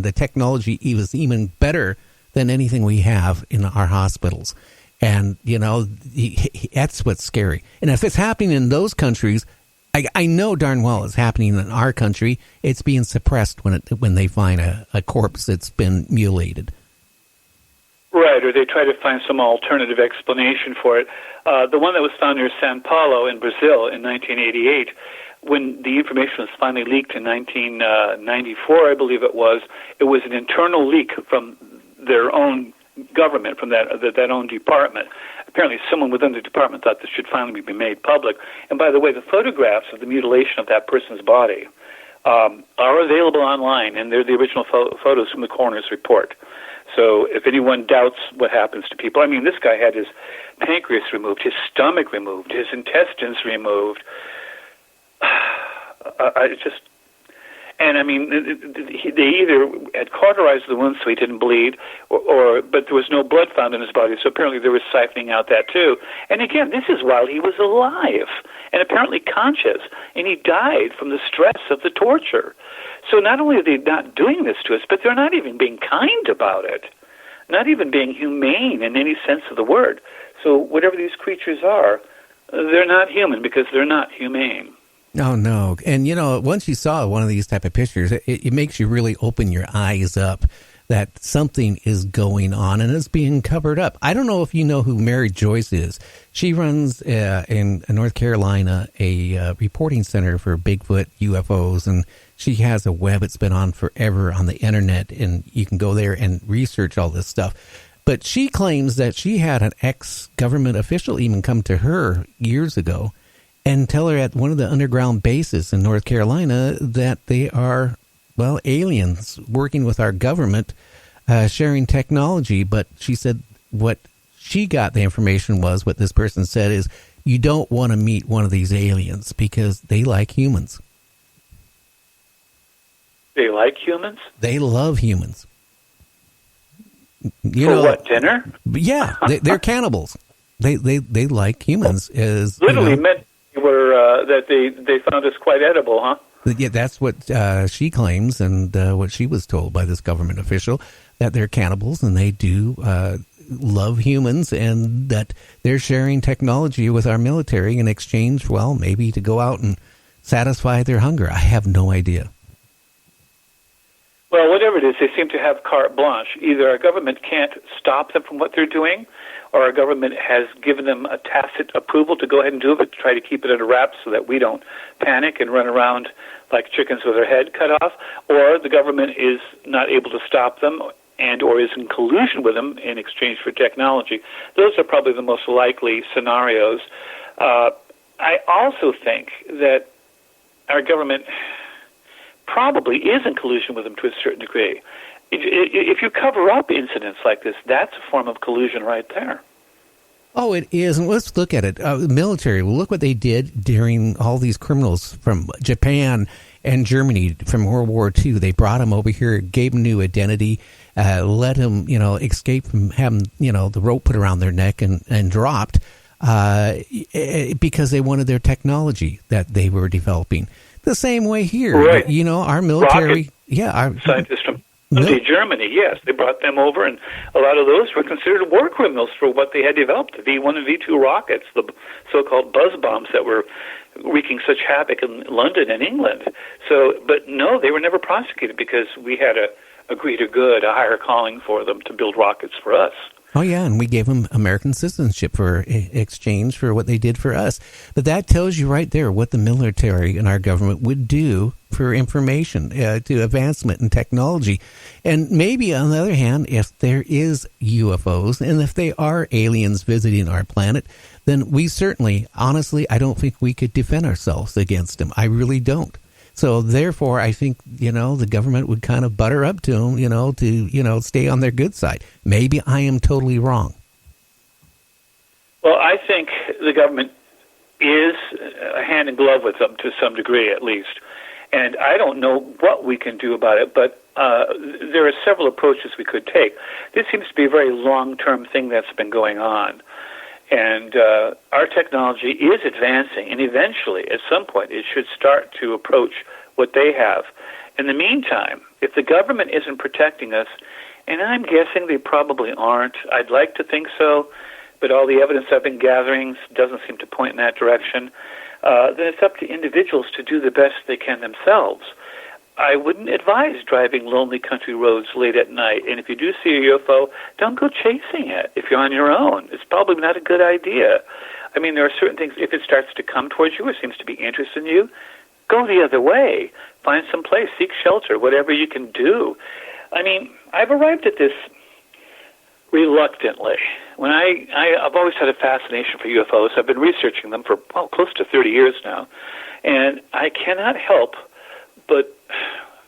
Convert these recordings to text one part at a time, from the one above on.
the technology is even better than anything we have in our hospitals. And, that's what's scary. And if it's happening in those countries, I know darn well it's happening in our country. It's being suppressed when they find a corpse that's been mutilated. Right, or they try to find some alternative explanation for it. The one that was found near Sao Paulo in Brazil in 1988, when the information was finally leaked in 1994, I believe it was an internal leak from their own government, from that own department. Apparently someone within the department thought this should finally be made public. And by the way, the photographs of the mutilation of that person's body are available online, and they're the original photos from the coroner's report. So if anyone doubts what happens to people, I mean, this guy had his pancreas removed, his stomach removed, his intestines removed. And I mean, they either had cauterized the wound so he didn't bleed, but there was no blood found in his body, so apparently they were siphoning out that too. And again, this is while he was alive and apparently conscious, and he died from the stress of the torture. So not only are they not doing this to us, but they're not even being kind about it, not even being humane in any sense of the word. So whatever these creatures are, they're not human because they're not humane. Oh, no. And, once you saw one of these type of pictures, it makes you really open your eyes up that something is going on and it's being covered up. I don't know if you know who Mary Joyce is. She runs in North Carolina a reporting center for Bigfoot, UFOs, and she has a web. It's been on forever on the internet, and you can go there and research all this stuff. But she claims that she had an ex-government official even come to her years ago and tell her at one of the underground bases in North Carolina that they are, aliens working with our government, sharing technology. But she said what she got the information was, what this person said is, you don't want to meet one of these aliens because they like humans. They like humans? They love humans. What, dinner? Yeah, they're cannibals. They like humans as literally meant that they found us quite edible, huh? Yeah, that's what she claims, and what she was told by this government official, that they're cannibals and they do love humans, and that they're sharing technology with our military in exchange, maybe to go out and satisfy their hunger. I have no idea. Well, whatever it is, they seem to have carte blanche. Either our government can't stop them from what they're doing, or our government has given them a tacit approval to go ahead and do it, but to try to keep it under wraps so that we don't panic and run around like chickens with their head cut off, or the government is not able to stop them and or is in collusion with them in exchange for technology. Those are probably the most likely scenarios. I also think that our government probably is in collusion with them to a certain degree. If you cover up incidents like this, that's a form of collusion right there. Oh, it is. And let's look at it. Military, look what they did during all these criminals from Japan and Germany from World War II. They brought them over here, gave them new identity, let them, escape from having, the rope put around their neck and dropped because they wanted their technology that they were developing. The same way here, right. Our military, our scientists from Germany, yes, they brought them over, and a lot of those were considered war criminals for what they had developed, the V-1 and V-2 rockets, the so-called buzz bombs that were wreaking such havoc in London and England. So, but no, they were never prosecuted because we had a greater good, a higher calling for them to build rockets for us. Oh, yeah, and we gave them American citizenship for exchange for what they did for us. But that tells you right there what the military and our government would do for information, to advancement in technology. And maybe, on the other hand, if there is UFOs and if they are aliens visiting our planet, then we certainly, honestly, I don't think we could defend ourselves against them. I really don't. So therefore, I think, the government would kind of butter up to them, to, stay on their good side. Maybe I am totally wrong. Well, I think the government is hand in glove with them to some degree, at least. And I don't know what we can do about it, but there are several approaches we could take. This seems to be a very long-term thing that's been going on. And our technology is advancing, and eventually, at some point, it should start to approach what they have. In the meantime, if the government isn't protecting us, and I'm guessing they probably aren't, I'd like to think so, but all the evidence I've been gathering doesn't seem to point in that direction, then it's up to individuals to do the best they can themselves. I wouldn't advise driving lonely country roads late at night, and if you do see a UFO, don't go chasing it if you're on your own. It's probably not a good idea. I mean, there are certain things, if it starts to come towards you or seems to be interested in you, go the other way. Find some place, seek shelter, whatever you can do. I mean, I've arrived at this reluctantly. When I've always had a fascination for UFOs. I've been researching them for close to 30 years now, and I cannot help but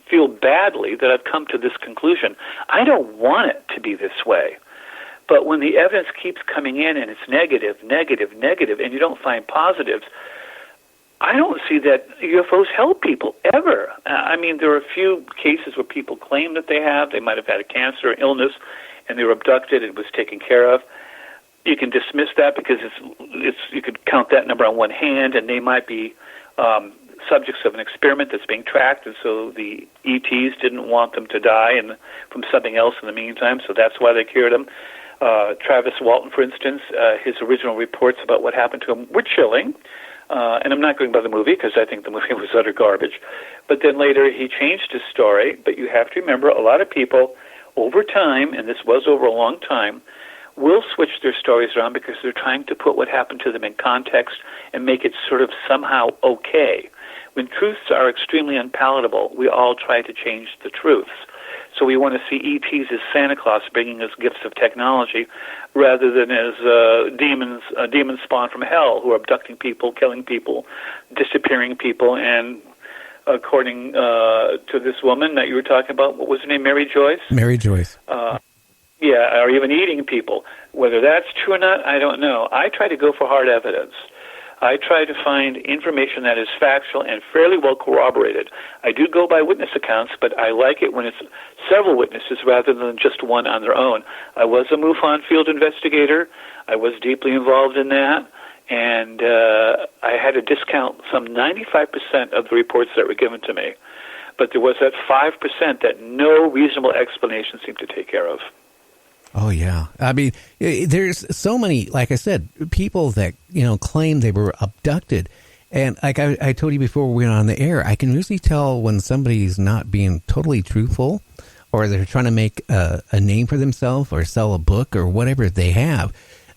feel badly that I've come to this conclusion. I don't want it to be this way. But when the evidence keeps coming in and it's negative, and you don't find positives, I don't see that UFOs help people ever. I mean, there are a few cases where people claim that they have. They might have had a cancer or illness, and they were abducted and it was taken care of. You can dismiss that because it's you could count that number on one hand, and they might be subjects of an experiment that's being tracked, and so the ETs didn't want them to die and from something else in the meantime, so that's why they cured them. Travis Walton, for instance, his original reports about what happened to him were chilling, and I'm not going by the movie because I think the movie was utter garbage. But then later he changed his story, but you have to remember a lot of people over time, and this was over a long time, will switch their stories around because they're trying to put what happened to them in context and make it sort of somehow okay. When truths are extremely unpalatable, we all try to change the truths. So we want to see ETs as Santa Claus bringing us gifts of technology rather than as demons spawned from hell who are abducting people, killing people, disappearing people, and according to this woman that you were talking about, what was her name, Mary Joyce? Mary Joyce. Yeah, or even eating people. Whether that's true or not, I don't know. I try to go for hard evidence. I try to find information that is factual and fairly well corroborated. I do go by witness accounts, but I like it when it's several witnesses rather than just one on their own. I was a MUFON field investigator. I was deeply involved in that, and I had to discount some 95% of the reports that were given to me. But there was that 5% that no reasonable explanation seemed to take care of. Oh, yeah. I mean, there's so many, like I said, people that, claim they were abducted. And like I told you before we went on the air, I can usually tell when somebody's not being totally truthful or they're trying to make a name for themselves or sell a book or whatever they have.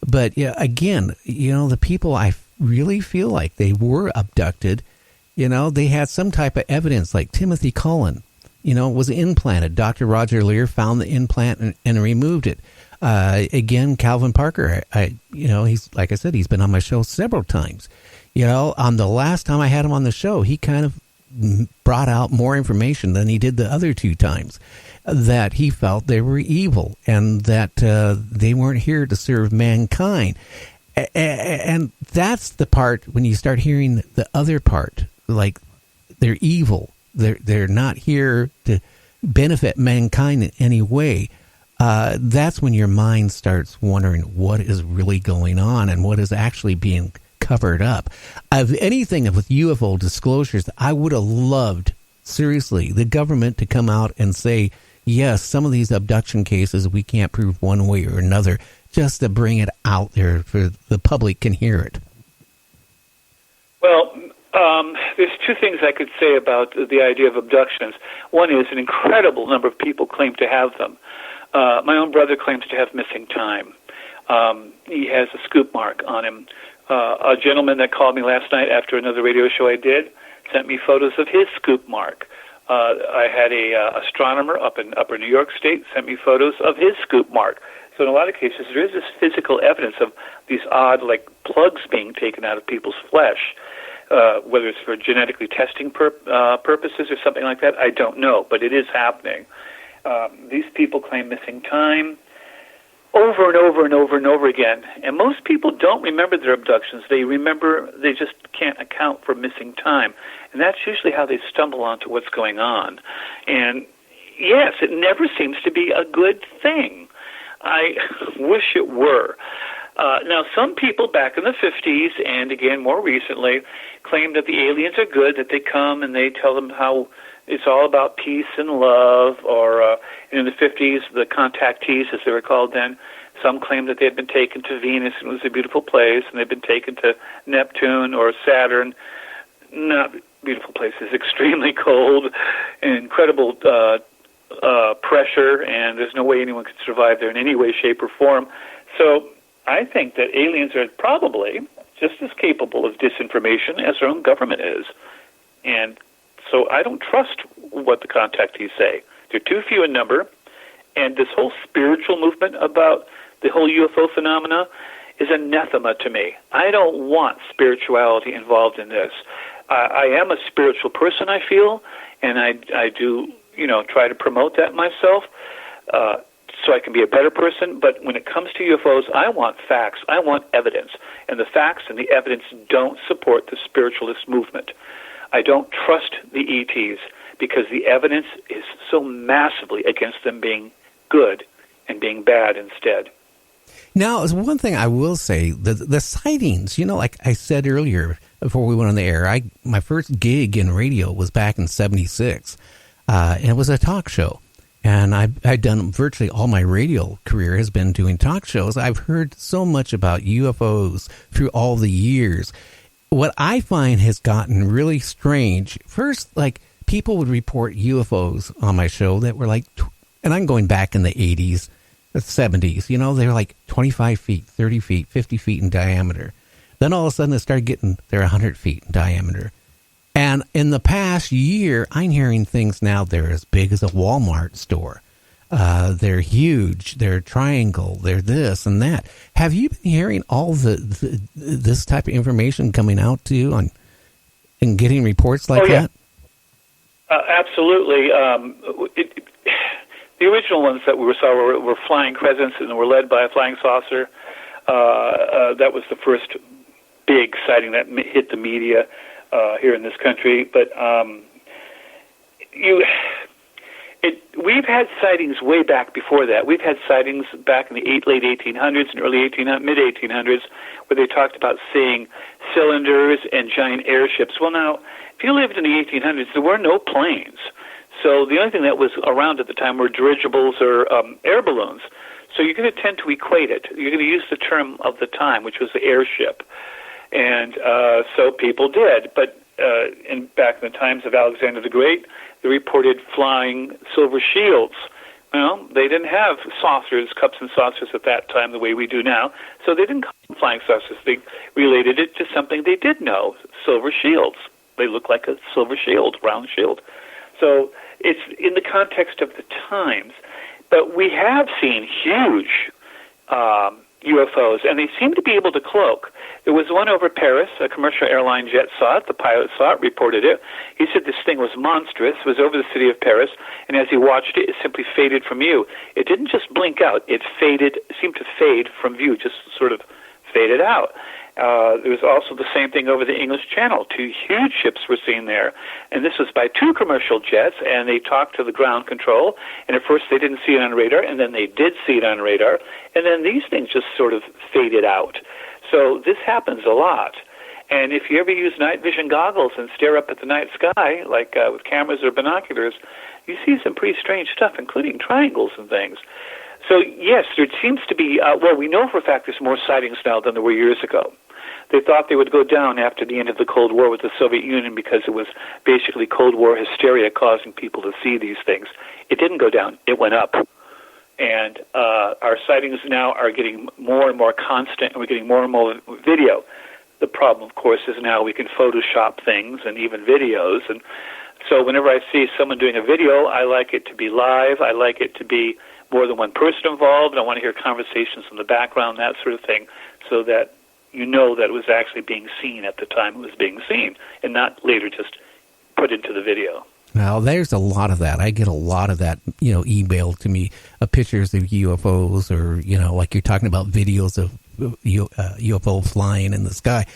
But, again, the people I really feel like they were abducted, they had some type of evidence like Timothy Cullen. Was implanted. Dr. Roger Lear found the implant and removed it. Again, Calvin Parker, he's, like I said, he's been on my show several times. On the last time I had him on the show, he kind of brought out more information than he did the other two times, that he felt they were evil and that they weren't here to serve mankind. And that's the part when you start hearing the other part, like they're evil. They're not here to benefit mankind in any way. That's when your mind starts wondering what is really going on and what is actually being covered up. Of anything with UFO disclosures, I would have loved, seriously, the government to come out and say, yes, some of these abduction cases we can't prove one way or another, just to bring it out there for the public can hear it. Well, there's two things I could say about the idea of abductions. One is an incredible number of people claim to have them. My own brother claims to have missing time. He has a scoop mark on him. A gentleman that called me last night after another radio show I did sent me photos of his scoop mark. I had a astronomer up in Upper New York State sent me photos of his scoop mark. So in a lot of cases, there is this physical evidence of these odd, like, plugs being taken out of people's flesh. Whether it's for genetically testing purposes or something like that, I don't know, but it is happening. These people claim missing time over and over and over and over again, and most people don't remember their abductions. They just can't account for missing time, and that's usually how they stumble onto what's going on. And yes, it never seems to be a good thing. I wish it were. Now, some people back in the 50s, and again more recently, claim that the aliens are good, that they come and they tell them how it's all about peace and love, or in the 50s, the contactees, as they were called then, some claimed that they had been taken to Venus and it was a beautiful place, and they'd been taken to Neptune or Saturn. Not beautiful places, extremely cold, incredible pressure, and there's no way anyone could survive there in any way, shape, or form. So I think that aliens are probably just as capable of disinformation as our own government is. And so I don't trust what the contactees say. They're too few in number, and this whole spiritual movement about the whole UFO phenomena is anathema to me. I don't want spirituality involved in this. I am a spiritual person, I feel, and I do, try to promote that myself so I can be a better person. But when it comes to UFOs, I want facts. I want evidence. And the facts and the evidence don't support the spiritualist movement. I don't trust the ETs because the evidence is so massively against them being good and being bad instead. Now, one thing I will say, the sightings, like I said earlier before we went on the air, my first gig in radio was back in 76. And it was a talk show. And I've done virtually all my radio career has been doing talk shows. I've heard so much about UFOs through all the years. What I find has gotten really strange, first, like, people would report UFOs on my show that were like, and I'm going back in the 80s, the 70s, they were like 25 feet, 30 feet, 50 feet in diameter. Then all of a sudden it started getting, they're 100 feet in diameter. And in the past year, I'm hearing things now, they're as big as a Walmart store. They're huge, they're triangle, they're this and that. Have you been hearing all this type of information coming out to you and getting reports like that? Absolutely. The original ones that we saw were flying crescents and were led by a flying saucer. That was the first big sighting that hit the media here in this country. But we've had sightings way back before that. We've had sightings back in the late 1800s and mid-1800s where they talked about seeing cylinders and giant airships. Well, now, if you lived in the 1800s, there were no planes. So the only thing that was around at the time were dirigibles or air balloons. So you're going to tend to equate it. You're going to use the term of the time, which was the airship. And so people did. But back in the times of Alexander the Great, they reported flying silver shields. Well, they didn't have saucers, cups and saucers at that time the way we do now. So they didn't call them flying saucers. They related it to something they did know, silver shields. They look like a silver shield, round shield. So it's in the context of the times. But we have seen huge UFOs, and they seem to be able to cloak. There was one over Paris, a commercial airline jet saw it, the pilot saw it, reported it. He said this thing was monstrous, it was over the city of Paris, and as he watched it, it simply faded from view. It didn't just blink out, it seemed to fade from view, just sort of faded out. There was also the same thing over the English Channel. 2 huge ships were seen there. And this was by 2 commercial jets, and they talked to the ground control. And at first they didn't see it on radar, and then they did see it on radar. And then these things just sort of faded out. So this happens a lot. And if you ever use night vision goggles and stare up at the night sky, like with cameras or binoculars, you see some pretty strange stuff, including triangles and things. So, yes, there seems to be, we know for a fact there's more sightings now than there were years ago. They thought they would go down after the end of the Cold War with the Soviet Union because it was basically Cold War hysteria causing people to see these things. It didn't go down. It went up. And our sightings now are getting more and more constant, and we're getting more and more video. The problem, of course, is now we can Photoshop things and even videos. And so whenever I see someone doing a video, I like it to be live. I like it to be more than one person involved. I want to hear conversations in the background, that sort of thing, so that you know that it was actually being seen at the time it was being seen and not later just put into the video. Well, there's a lot of that. I get a lot of that, emailed to me, pictures of UFOs or, like you're talking about videos of UFO flying in the sky.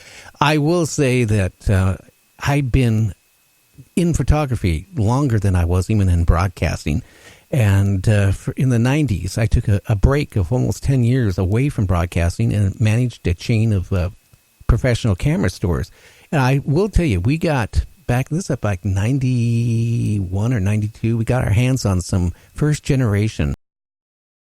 I will say that I've been in photography longer than I was even in broadcasting. And in the 90s, I took a break of almost 10 years away from broadcasting and managed a chain of professional camera stores. And I will tell you, we got back, this is up like 91 or 92. We got our hands on some first generation